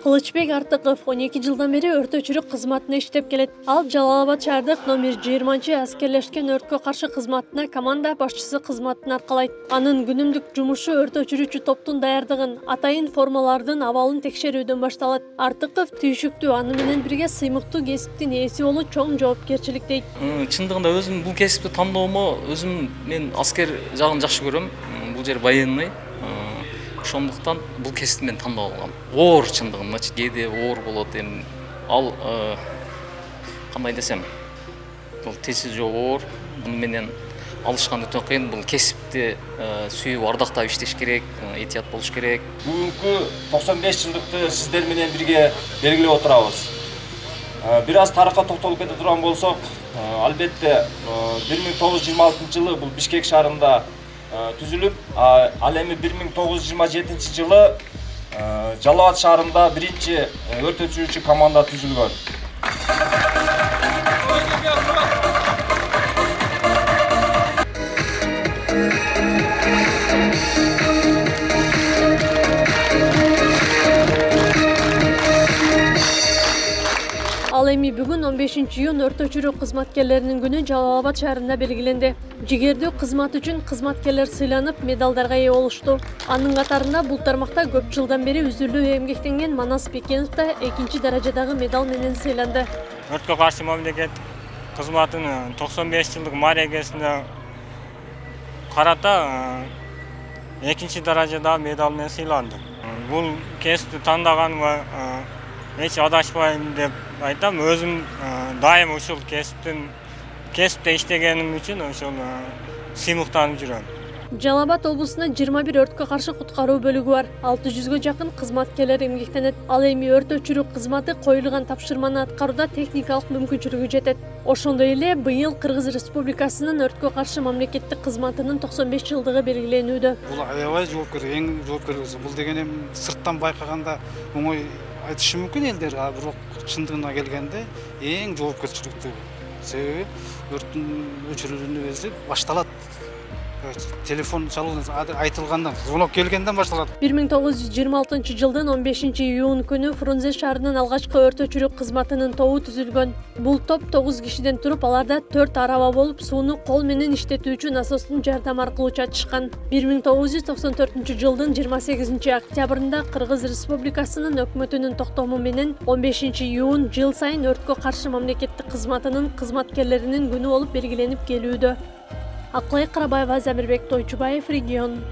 Кылычбек Артыков 12 жылдан бери өрт өчүрүү кызматында иштеп келет. Ал Жалал-Абад шаардык номер 20 аскерлешкен өрткө каршы кызматына команда башчысы кызматын аркалайт. Анын күнүмдүк жумушу өрт өчүрүүчү топтун даярдыгын, атайын формалардын абалын текшерүүдөн башталат. Артыков түйшүктүү, аны менен бирге сыймыктуу кесиптин ээси болуу чоң жоопкерчилик дейт. Чындыгында өзүм бул кесипти тандоомо, мен аскер жагын жакшы көрөм. Бул жер военный. Ошондуктан бул кесипти мен тандап алгам. Оор чындыгындачы, кээде оор болот эми. Ал кандай десем, бул тесиз жок оор. Муну менен алышкан өтө кыйын. Бул кесипти сүйүп ардактап иштеш керек, этият болуш керек. Бүгүнкү 95 жылдыкты сиздер менен бирге белгилеп отурабыз. Бир аз тарыхка токтолуп кете турган болсок, албетте 1926 жылы бул Бишкек шаарында түзүлүп, ал эми 1927 жылы Жалал-Абад шаарында биринчи өрт өчүрүүчү команда түзүлгөн. Ал эми бүгүн 15 июнь өрт өчүрүү кызматкерлеринин күнү Жалал-Абад шаарында белгиленди. Жигердүү кызмат үчүн кызматкерлер сыйланып, медалдарга ээ болушту. Анын катарында бул тармакта көп жылдан бери үзүлүү эмгектенген Манас Бекенов да 2-чи даражадагы медал менен сыйланды. Өрткө каршы мамлекеттик кызматынын 95 жылдык мааракесине карата 2-чи даражадагы медал менен сыйланды. Бул кесипти тандаганыма эч адашпайм деп айтам. Өзүм дайым ушул кесипте иштегеним үчүн ошол сыймыктанып жүрөм. Жалал-Абад облусунда 21 өрткө каршы куткаруу бөлүгү бар. 600га жакын кызматкерлер эмгектенет. Ал эми өрт өчүрүү кызматы коюлган тапшырманы аткарууда техникалык мүмкүнчүлүгү жетет. Ошондой эле быйыл Кыргыз Республикасынын өрткө каршы мамлекеттик кызматынын 95 жылдыгы белгиленүүдө. Бул аябай жоопкер, эң жоопкер. Бул деген эми сырттан байкаганда оңой айтышы мүмкүн элдер, бирок чындыгына келгенде эң жоопкерчиликтүү. Себеби өрттүн өчүрүүнүн өзү башталат. Телефон чалуу айтылгандан, звонок келгенден башталат. 1926 жылдын 15 июнь күнү Фрунзе шаарынын алгачкы өрт өчүрүү кызматынын тобу түзүлгөн. Бул топ 9 кишиден туруп, аларда 4 араба болуп, сууну кол менен иштетүүчү насостун жардамы аркылуу чачышкан. 1994 жылдын 28 октябрында Кыргыз Республикасынын өкмөтүнүн токтому менен 15 июнь жыл сайын өрткө каршы мамлекеттик кызматынын кызматкерлеринин күнү болуп белгиленип келүүдө. Акылай Карабаева, Замирбек Тойчубаев, Регион.